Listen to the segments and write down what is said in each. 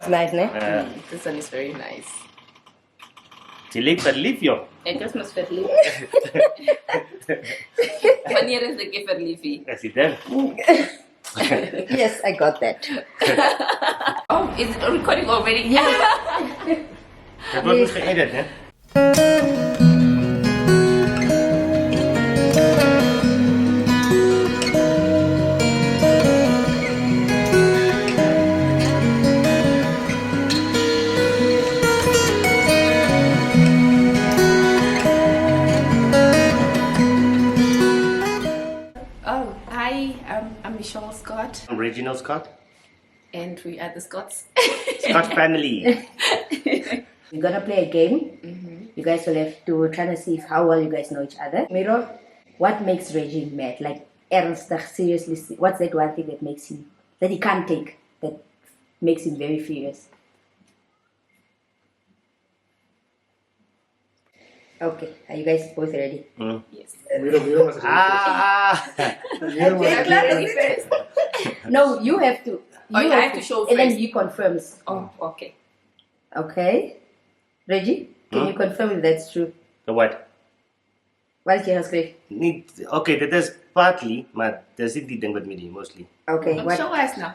It's nice, ne? This one is very nice. Je lijkt verliefd, joh. Ik was nog verliefd. Wanneer is de keer verliefd? Is hij daar? Yes, I got that. Oh, is it recording already? Yes. Het wordt dus geëdit, hè? Oh, hi, I'm Michelle Scott, I'm Reginald Scott. and we are the Scotts. Scott family. We're gonna play a game. You guys will have to try to see how well you guys know each other. Miro, what makes Reggie mad? Like, ernstig, seriously, what's that one thing that makes him, that he can't take, that makes him very furious? Okay, are you guys both ready? Yes. Miro was No, you have to. Oh, I have to show and then first. he confirms. Oh, okay. Okay. Reggie, can you confirm if that's true? The what? Wat is jy geskryf? Niet, okay, dit is partly, maar dis nie die ding wat met die mostly. Okay, what? Show us now.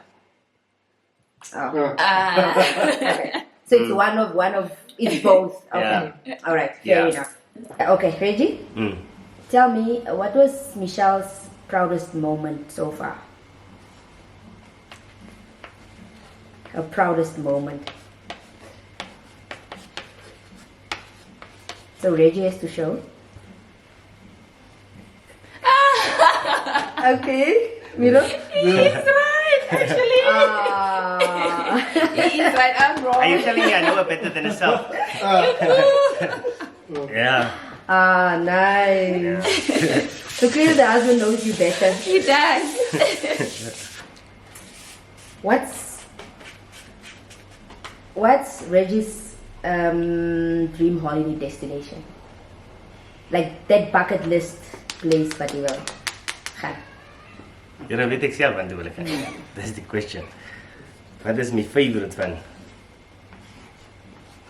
Oh. Uh, Okay. So it's one of it's both. Okay. All right. Fair Yeah. enough. Okay, Reggie, Mm. tell me what was Michelle's proudest moment so far? Her proudest moment. So Reggie has to show. Okay, Miro. he's right, actually. He's right, I'm wrong. Are you telling me I know her better than herself? Yeah. Nice. So clearly the husband knows you better. He does. What's Reggie's dream holiday destination? Like that bucket list place wat jy wil gaan. Jy weet ek self aan toe wil ek. That's the question. What is my favorite one?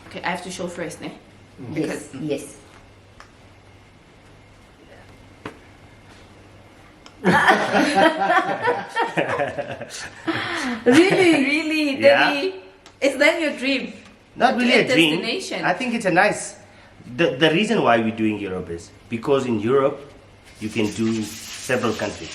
Okay, I have to show first, ne? Yes, yes. Really, Yeah. Daddy? Is that your dream? Not really a dream. Destination. I think it's a nice. The reason why we're doing Europe is because in Europe you can do several countries,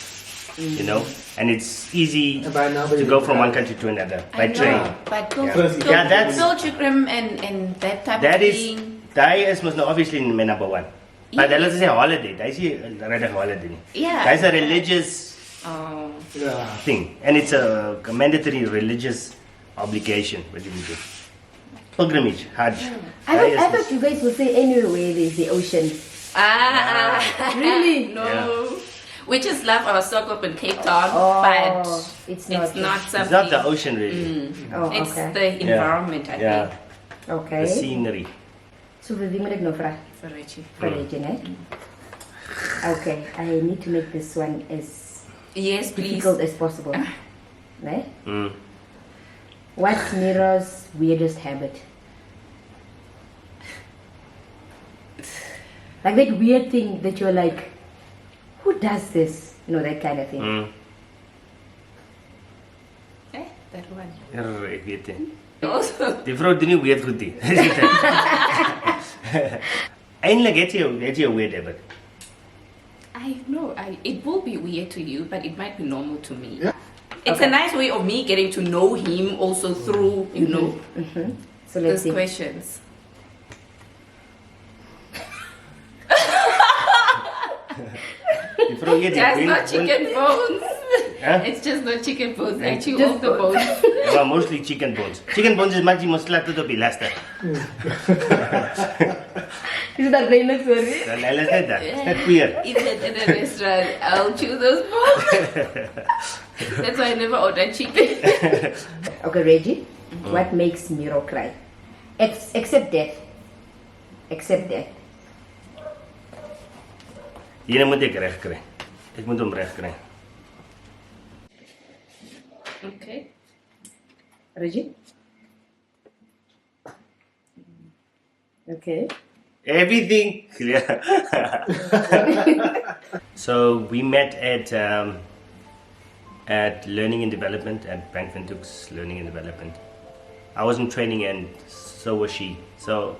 you know, and it's easy By now, to go from one country to another by train. But Yeah, that's- Pilgrim and that type That of is, thing. that is must obviously my number one. But let's say holiday. That is a holiday. Yeah. That's a religious Oh. Yeah. thing, and it's a mandatory religious obligation. What do we do? Pilgrimage, Hajj. I thought you guys would say anywhere where there's the ocean. Really? No. Yeah. We just love our sock up in Cape Town, Oh, but it's it's not. not something. It's not the ocean really. Oh, It's okay. the environment, I Yeah, think, Okay. the scenery. So vir wie moet ek nou vra? for Reggie. For Reggie, né? Okay, I need to make this one as Yes, please. difficult as possible. Né? Mm. What's Mira's weirdest habit? Like that weird thing that you're like, who does this? You know, that kind of thing. Mm. That one. Ek weet nie. Also, Die vrou doen nie weird goed nie. Eindelijk het jy 'n weird habit. I know it will be weird to you, but it might be normal to me. Yeah. It's a nice way of me getting to know him also through, you know, So let's those see. questions. Die vrou eet die That's been- not chicken bones. Huh? It's just not chicken bones. I chew Just off the bones. Ja, mostly chicken bones. Chicken bones is maak jy mos laat tot op die laaste. Is that brain like sorry? Dan hulle is net dat. Net queer. Even in a restaurant, I'll chew those bones. That's why I never order chicken. Okay, Reggie, what makes Miro cry? Except death. Except death. Hierdie moet ek reg kry. Ek moet hom reg kry. Okay. Reggie? Okay. Everything clear. So we met at Learning and Development, at Bank Windhoek's Learning and Development. I was in training and so was she. So,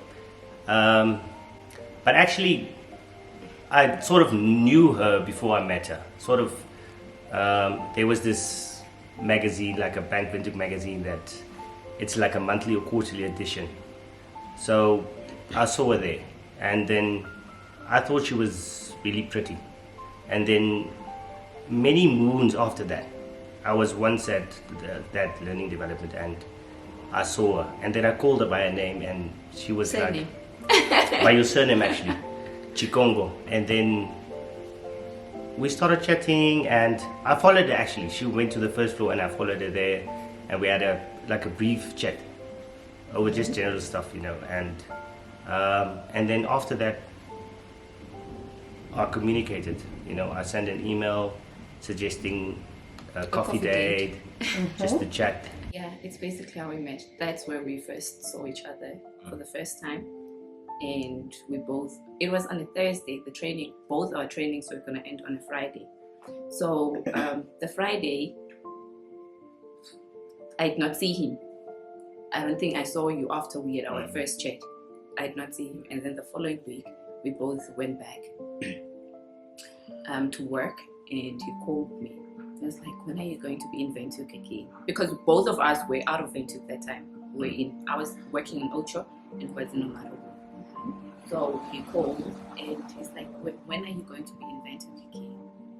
but actually, I sort of knew her before I met her. Sort of, there was this magazine, like a Bank Windhoek magazine, that it's like a monthly or quarterly edition. So I saw her there, and then I thought she was really pretty. And then many moons after that, I was once at that Learning Development and I saw her, and then I called her by her name, and she was Surname. like, by your surname actually, Chikongo. And then we started chatting, and I followed her actually. She went to the first floor, and I followed her there, and we had a brief chat over just general stuff, you know. And then after that, I communicated. You know, I sent an email suggesting a coffee date, just to chat. Yeah, it's basically how we met. That's where we first saw each other for the first time. And we both, it was on a Thursday, the training, both our trainings were going to end on a Friday. So the Friday, I did not see him. I don't think I saw you after we had our first chat. I did not see him. And then the following week, we both went back to work, and he called me. I was like, when are you going to be in Windhoek again? Because both of us were out of Windhoek that time. I was working in Ocho and he was in Omaro. So he called and he's like, when are you going to be in Windhoek again?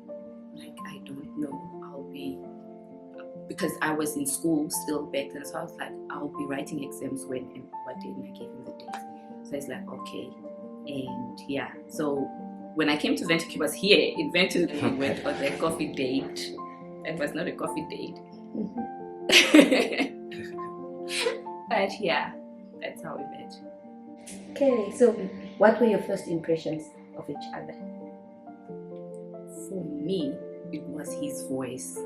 I'm like, I don't know. I'll be, because I was in school still back then. So I was like, I'll be writing exams when and what day, and I gave him the date. So he's like, okay. And yeah, so when I came to Windhoek, he was here in Windhoek, and we went on a coffee date. It was not a coffee date. But yeah, that's how we met. Okay, so what were your first impressions of each other? For me, it was his voice.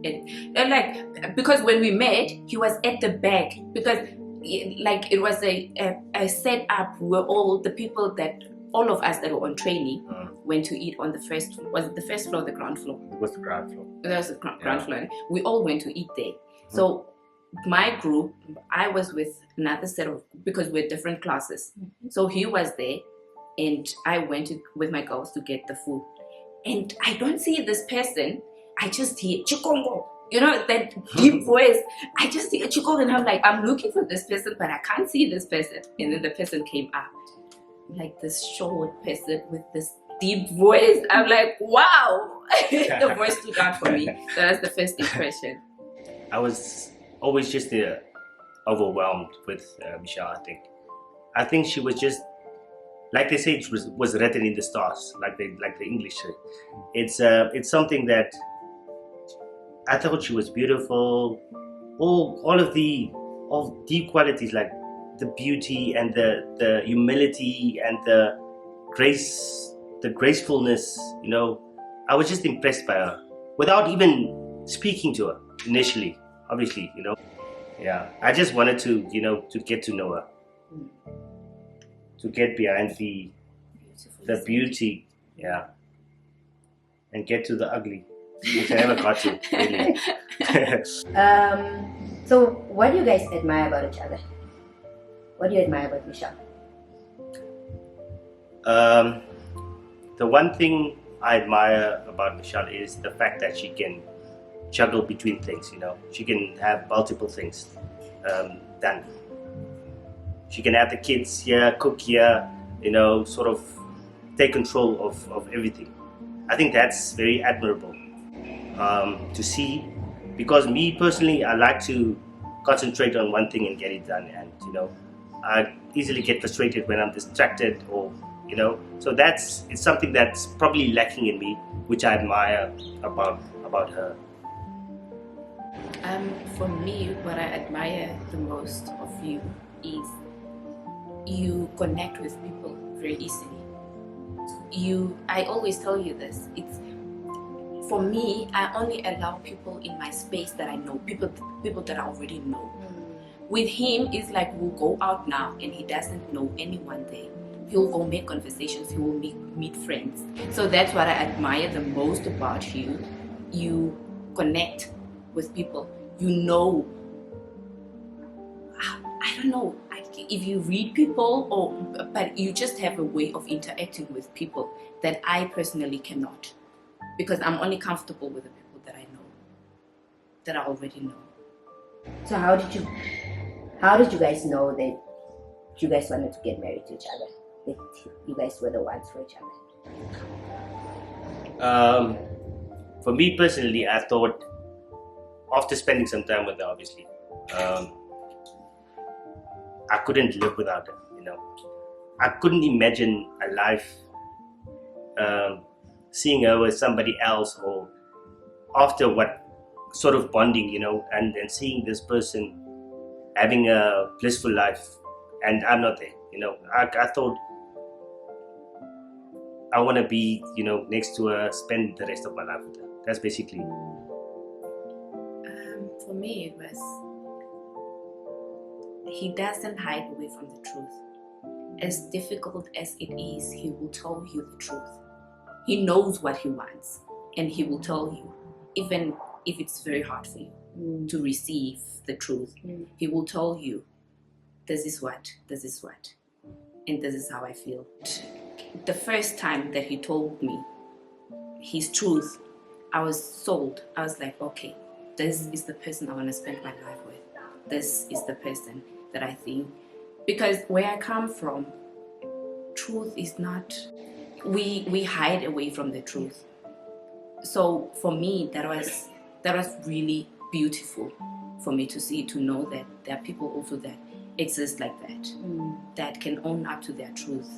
And like, because when we met, he was at the back, because it was a setup where all the people that, all of us that were on training went to eat on the first, was it the first floor or the ground floor? It was the ground floor. That was the ground floor. We all went to eat there. So my group, I was with another set of, because we're different classes. So he was there, and I went with my girls to get the food. And I don't see this person. I just hear Chikongo. You know, that deep voice. I just hear Chikongo, and I'm like, I'm looking for this person, but I can't see this person. And then the person came up. Like this short person with this deep voice. I'm like, wow. The voice stood out for me. So that's the first impression. I was always just overwhelmed with Michelle. I think she was just, like they say, it was written in the stars, like the English say. It's something that I thought she was beautiful. All of the deep qualities, like the beauty and the humility and the grace, the gracefulness, you know. I was just impressed by her without even speaking to her initially, obviously, you know. Yeah, I just wanted to, you know, to get to know her, to get behind the beauty, yeah, and get to the ugly, which I never got to, really. So what do you guys admire about each other? What do you admire about Michelle? The one thing I admire about Michelle is the fact that she can juggle between things, you know. She can have multiple things done. She can have the kids here, cook here, you know, sort of take control of everything. I think that's very admirable to see, because me personally, I like to concentrate on one thing and get it done, and you know, I easily get frustrated when I'm distracted, or you know, so it's something that's probably lacking in me, which I admire about her. For me, what I admire the most of you is you connect with people very easily. I always tell you this, it's, for me, I only allow people in my space that I know, people that I already know. With him, it's like we'll go out now and he doesn't know anyone there. He'll go make conversations, he will meet friends. So that's what I admire the most about you. You connect with people. You know, I don't know if you read people, but you just have a way of interacting with people that I personally cannot, because I'm only comfortable with the people that I know, that I already know. So how did you guys know that you guys wanted to get married to each other? That you guys were the ones for each other? For me personally, I thought, after spending some time with her, obviously, I couldn't live without her. I couldn't imagine a life seeing her with somebody else, or after what sort of bonding, and seeing this person having a blissful life, and I'm not there. I thought I want to be, next to her, spend the rest of my life with her. That's basically. For me, it was, he doesn't hide away from the truth. As difficult as it is, he will tell you the truth. He knows what he wants, and he will tell you, even if it's very hard for you to receive the truth. He will tell you, this is what, and this is how I feel. The first time that he told me his truth, I was sold. I was like, okay, this is the person I want to spend my life with. This is the person that I think. Because where I come from, truth is not, we hide away from the truth. So for me, that was really beautiful for me to see, to know that there are people also that exist like that, that can own up to their truth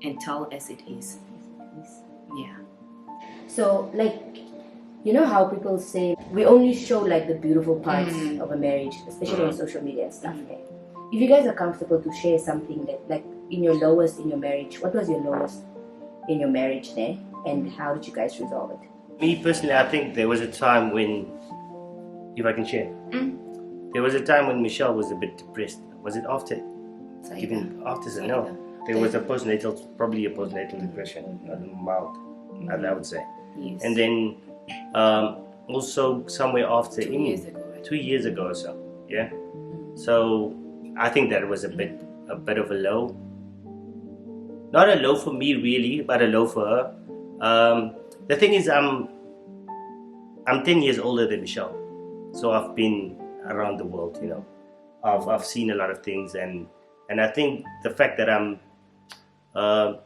and tell as it is. Yeah. So, how people say we only show like the beautiful parts of a marriage, especially on social media and stuff. If you guys are comfortable to share something that, like, in your lowest in your marriage, what was your lowest in your marriage there, and how did you guys resolve it? Me personally, I think there was a time when, if I can share, there was a time when Michelle was a bit depressed. Was it after giving after? No, there was probably a postnatal depression, mild, I would say. Yes. And then also somewhere after, 2 years ago, right? 2 years ago or so, yeah. So I think that was a bit of a low. Not a low for me really, but a low for her. The thing is, I'm 10 years older than Michelle, so I've been around the world. I've seen a lot of things, and I think the fact that I'm a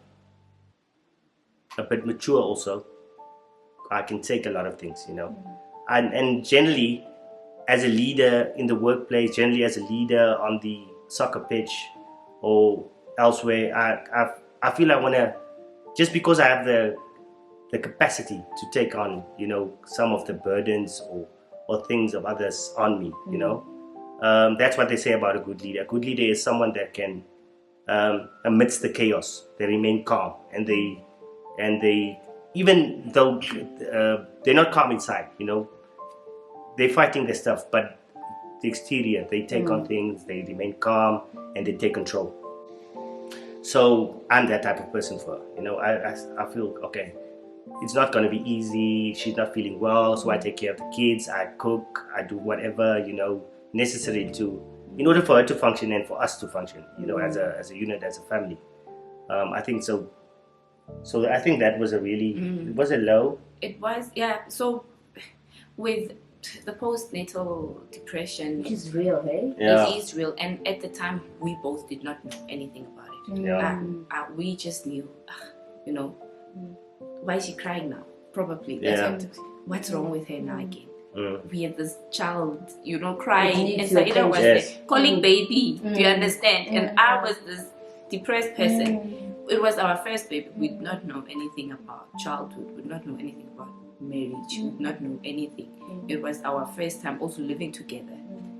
bit mature also, I can take a lot of things, and generally, as a leader in the workplace, generally as a leader on the soccer pitch or elsewhere, I feel I want to, just because I have the capacity to take on, some of the burdens or things of others on me, that's what they say about a good leader. A good leader is someone that can, amidst the chaos, they remain calm, and they even though they're not calm inside, they're fighting their stuff, but the exterior, they take on things, they remain calm, and they take control. So I'm that type of person for her. I feel, okay, it's not going to be easy. She's not feeling well, so I take care of the kids, I cook, I do whatever, necessary in order for her to function and for us to function, as a unit, as a family. I think so. So I think that was a really, it was a low. It was, yeah. So with the postnatal depression, Which is real, right? Yeah. It is real, and at the time we both did not know anything about it. Yeah. We just knew, why is she crying now? Probably. Yeah. What's wrong with her now again? We had this child, It crying, needs and so your it was attention. calling baby. Do you understand? And I was this depressed person. It was our first baby. We did not know anything about childhood. We did not know anything about marriage. We did not know anything. It was our first time also living together.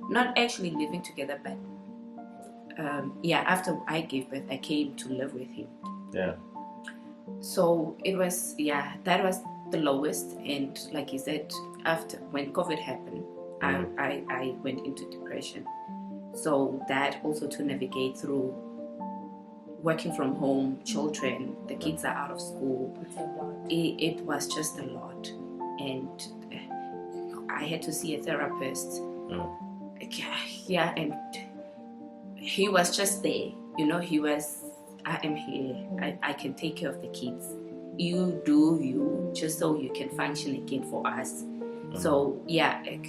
Not actually living together, but after I gave birth, I came to live with him. Yeah. So it was, that was the lowest. And like you said, after when COVID happened, I went into depression. So that also to navigate through working from home, children, the kids are out of school. It's a lot. It was just a lot, and I had to see a therapist. Yeah, and he was just there. He was, I am here. I can take care of the kids. You do you, just so you can function again for us. So yeah, a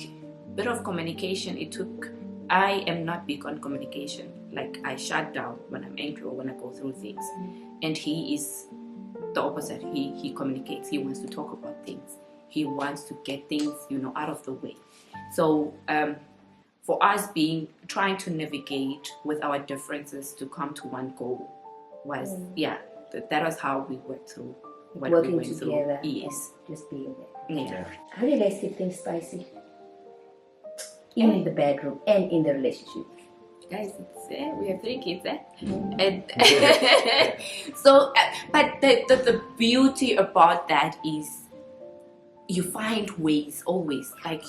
bit of communication it took. I am not big on communication. Like, I shut down when I'm angry or when I go through things. And he is the opposite. He communicates. He wants to talk about things. He wants to get things, out of the way. So for us trying to navigate with our differences to come to one goal was, that was how we worked through what Working we went together. through. Yes. Just being there. Yeah. How do you guys keep things spicy? In the bedroom and in the relationship. Guys, we have 3 kids, and so, but the beauty about that is you find ways always. Like,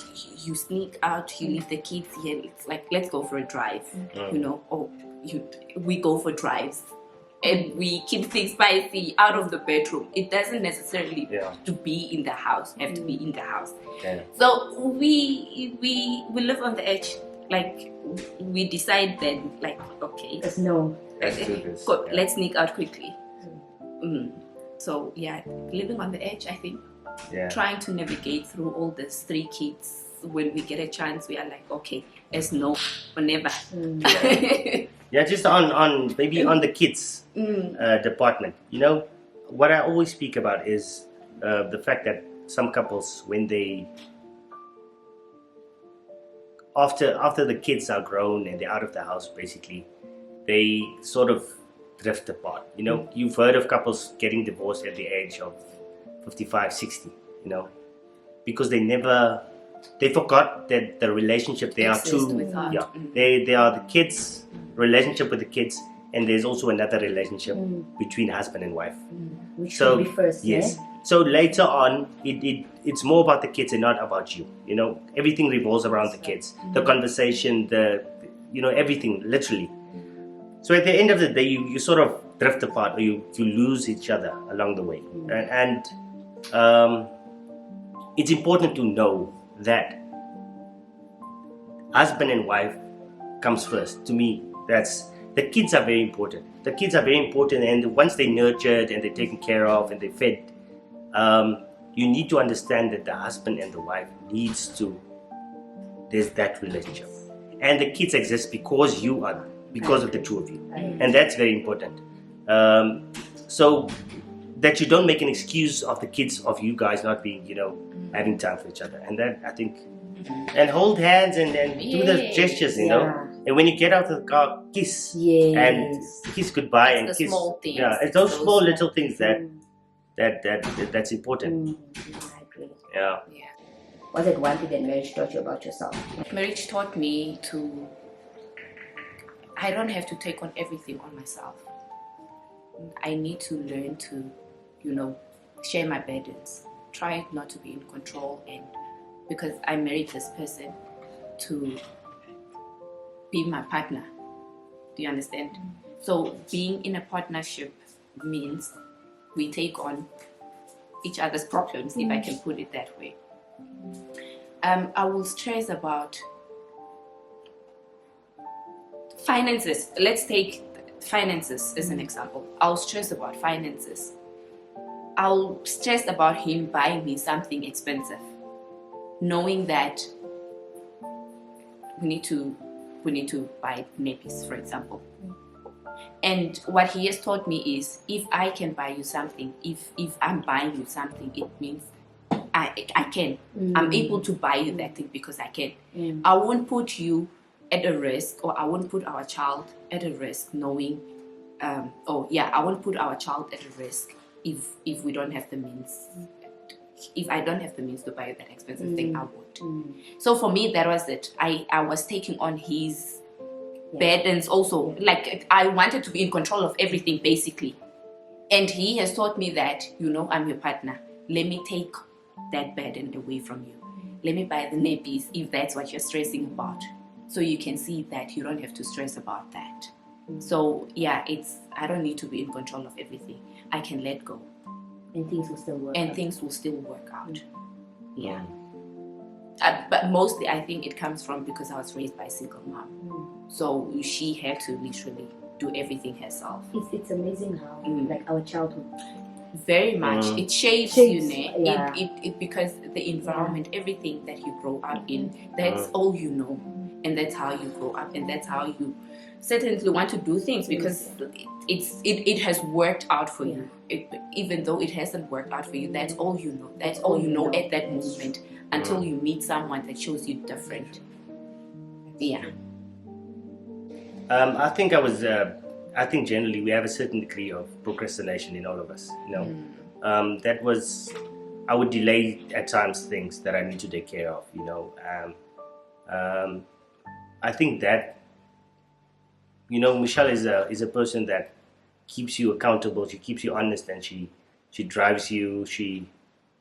you sneak out, you leave the kids here. It's like, let's go for a drive, we go for drives, and we keep things spicy out of the bedroom. It doesn't necessarily to be in the house. Have to be in the house. Yeah. So we live on the edge. Like, we decide then, like, okay, Let's know. Let's do this. let's sneak out quickly. So yeah, living on the edge, I think. Yeah. Trying to navigate through all these 3 kids. When we get a chance, we are like, okay, there's no or never. Yeah, just on maybe on the kids department. What I always speak about is the fact that some couples, when they after the kids are grown and they're out of the house, basically, they sort of drift apart. You've heard of couples getting divorced at the age of 55, 60. Because they forgot that the relationship, they are two. They are the kids, relationship with the kids, and there's also another relationship between husband and wife. Which should be first. Yes. So later on, it's more about the kids and not about you. Everything revolves around the kids. The conversation, everything, literally. So at the end of the day, you sort of drift apart, or you lose each other along the way. And it's important to know that husband and wife comes first. To me, the kids are very important. The kids are very important, and once they're nurtured and they're taken care of and they're fed, you need to understand that the husband and the wife there's that relationship. And the kids exist because of the two of you. And that's very important. So that you don't make an excuse of the kids, of you guys not being, having time for each other. And that, I think, and hold hands and do the gestures, And when you get out of the car, kiss. Yes. And kiss goodbye. It's and the kiss. small things. Yeah, it's those small little things that's important. I agree. Yeah. What's it one thing that marriage taught you about yourself? Marriage taught me I don't have to take on everything on myself. I need to learn to, share my burdens. Try not to be in control, and because I married this person to be my partner. Do you understand? So being in a partnership means we take on each other's problems, if I can put it that way. I will stress about finances. Let's take finances as an example. I'll stress about finances. I'll stress about him buying me something expensive, knowing that we need to buy nappies, for example. And what he has taught me is, if I can buy you something, if I'm buying you something, it means I can. I'm able to buy you that thing because I can. I won't put you at a risk, or I won't put our child at a risk knowing, I won't put our child at a risk if we don't have the means. If I don't have the means to buy that expensive thing, I won't. So for me, that was it. I was taking on his burdens also. Like, I wanted to be in control of everything, basically. And he has taught me that, I'm your partner. Let me take that burden away from you. Let me buy the nappies if that's what you're stressing about. So you can see that you don't have to stress about that. So yeah, I don't need to be in control of everything. I can let go. And things will still work And out. things will still work out. Yeah. Mm. But mostly I think it comes from because I was raised by a single mom. So she had to literally do everything herself. It's amazing how like our childhood Very much. It shapes you, ne? yeah. It because the environment, everything that you grow up in, that's all you know. And that's how you grow up, and that's how you certainly want to do things, because it has worked out for you. Even though it hasn't worked out for you, that's all you know. That's all you know at that moment, until you meet someone that shows you different. Yeah. I think I think generally we have a certain degree of procrastination in all of us. You know, that was, I would delay at times things that I need to take care of. You know, I think that, you know, Michelle is a person that keeps you accountable. She keeps you honest, and she drives you. She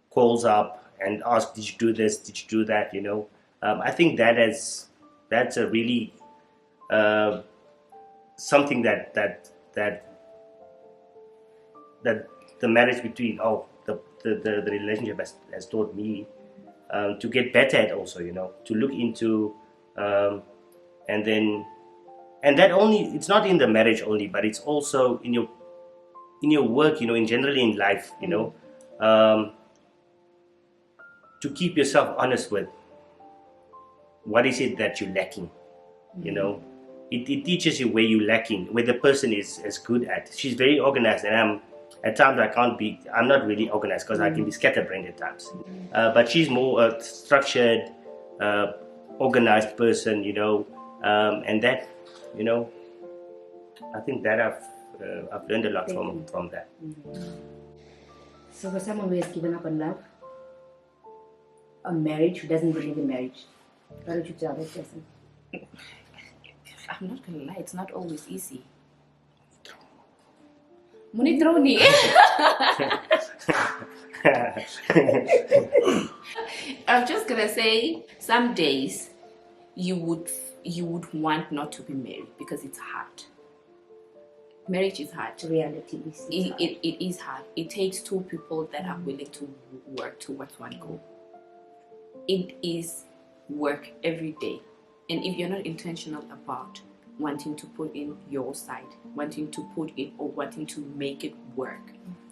calls up and asks, "Did you do this? Did you do that?" You know, I think that's a really something that the marriage between the relationship has taught me to get better at, also, you know, to look into and that only, it's not in the marriage only, but it's also in your work, you know, in generally in life, you know, to keep yourself honest with what is it that you're lacking, you know. It teaches you where you're lacking, where the person is good at. She's very organized, and at times I'm not really organized, because I can be scatterbrained at times. But she's more a structured, organized person, you know, and that, you know, I think that I've learned a lot from that. So for someone who has given up on love, on marriage, who doesn't believe in marriage, what would you tell that person? I'm not gonna lie, it's not always easy. Munidroni. I'm just gonna say, some days you would want not to be married because it's hard. Marriage is hard. Reality is It is hard. It takes two people that are willing to work towards one goal. It is work every day. And if you're not intentional about wanting to put in your side, wanting to put in or wanting to make it work,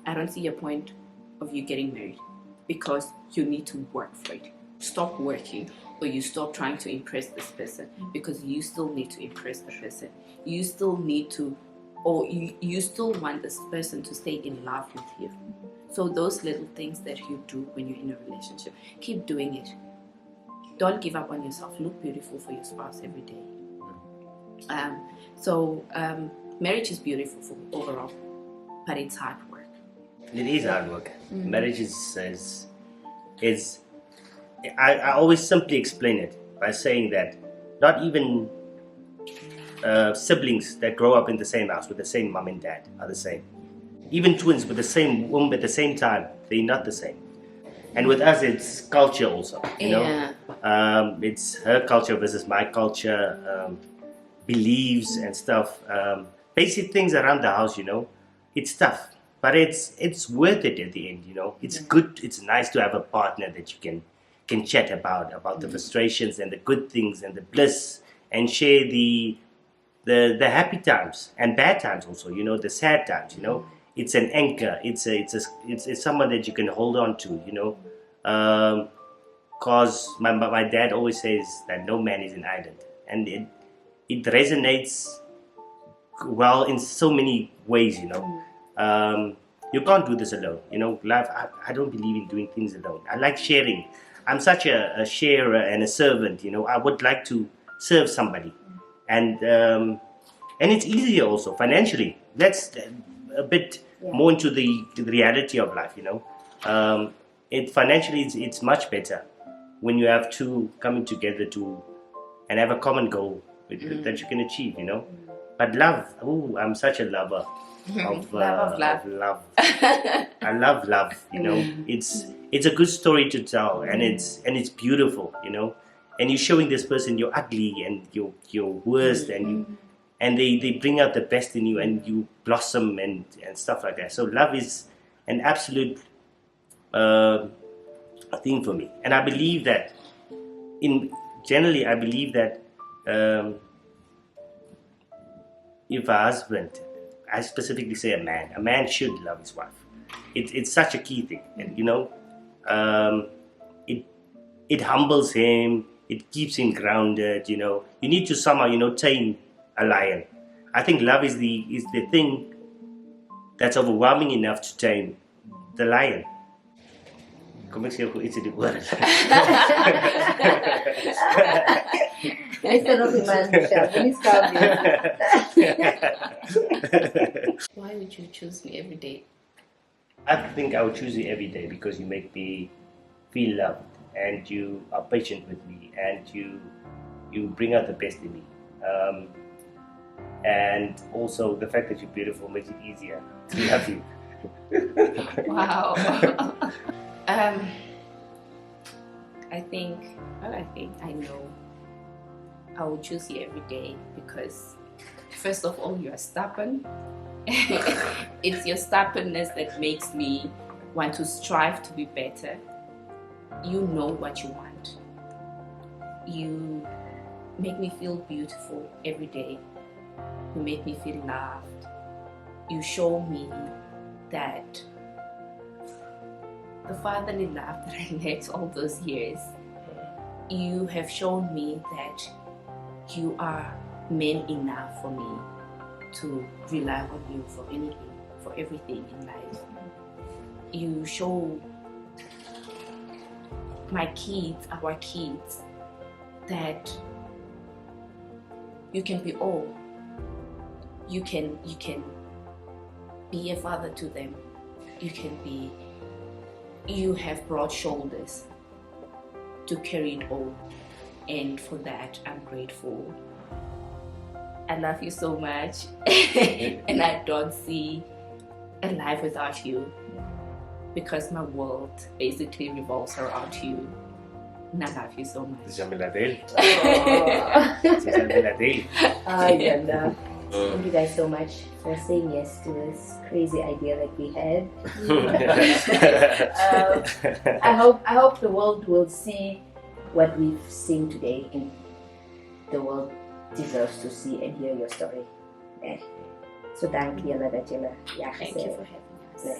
I don't see a point of you getting married, because you need to work for it. Stop working, or you stop trying to impress this person, because you still need to impress the person. You still need to, or you still want this person to stay in love with you. So those little things that you do when you're in a relationship, keep doing it. Don't give up on yourself. Look beautiful for your spouse every day. Marriage is beautiful overall, but it's hard work. It is hard work. Marriage is I always simply explain it by saying that not even siblings that grow up in the same house with the same mom and dad are the same. Even twins with the same womb at the same time, they're not the same. And with us, it's culture also, you know. It's her culture versus my culture, beliefs and stuff. Basic things around the house, you know. It's tough, but it's worth it at the end, you know. It's good. It's nice to have a partner that you can chat about the frustrations and the good things and the bliss, and share the happy times and bad times also, you know, the sad times, you know. It's an anchor. It's someone that you can hold on to, you know. Cause my dad always says that no man is an island, and it resonates well in so many ways, you know. You can't do this alone, you know. Life, I don't believe in doing things alone. I like sharing. I'm such a sharer and a servant, you know. I would like to serve somebody, and it's easier also financially. That's a bit more into the reality of life, you know. It financially it's much better when you have two coming together and have a common goal that you can achieve, you know. But love, I'm such a lover of love. I love love, you know. It's a good story to tell, and it's beautiful, you know. and you're showing this person your ugly and your worst, and they bring out the best in you, and you blossom and stuff like that. So love is an absolute thing for me, and I believe that I believe that if a husband, I specifically say a man should love his wife. It's such a key thing, and it humbles him, it keeps him grounded. You need to somehow tame a lion. I think love is the thing that's overwhelming enough to tame the lion. Kom ek sê jou iets in die ore. Hy sê nog iemand, please come Why would you choose me every day? I think I would choose you every day because you make me feel loved, and you are patient with me, and you bring out the best in me. And also the fact that you're beautiful makes it easier to love you. Wow. I know I will choose you every day because first of all, you are stubborn. It's your stubbornness that makes me want to strive to be better. You know what you want. You make me feel beautiful every day. You make me feel loved. You show me that the fatherly love that I lacked all those years, you have shown me that you are man enough for me to rely on you for anything, for everything in life. You show our kids, that you can be all. You can be a father to them. You have broad shoulders to carry it all, and for that I'm grateful. I love you so much, and I don't see a life without you, because my world basically revolves around you, and I love you so much. Thank you guys so much for saying yes to this crazy idea that we had. I hope the world will see what we've seen today, and the world deserves to see and hear your story. So thank you for having us.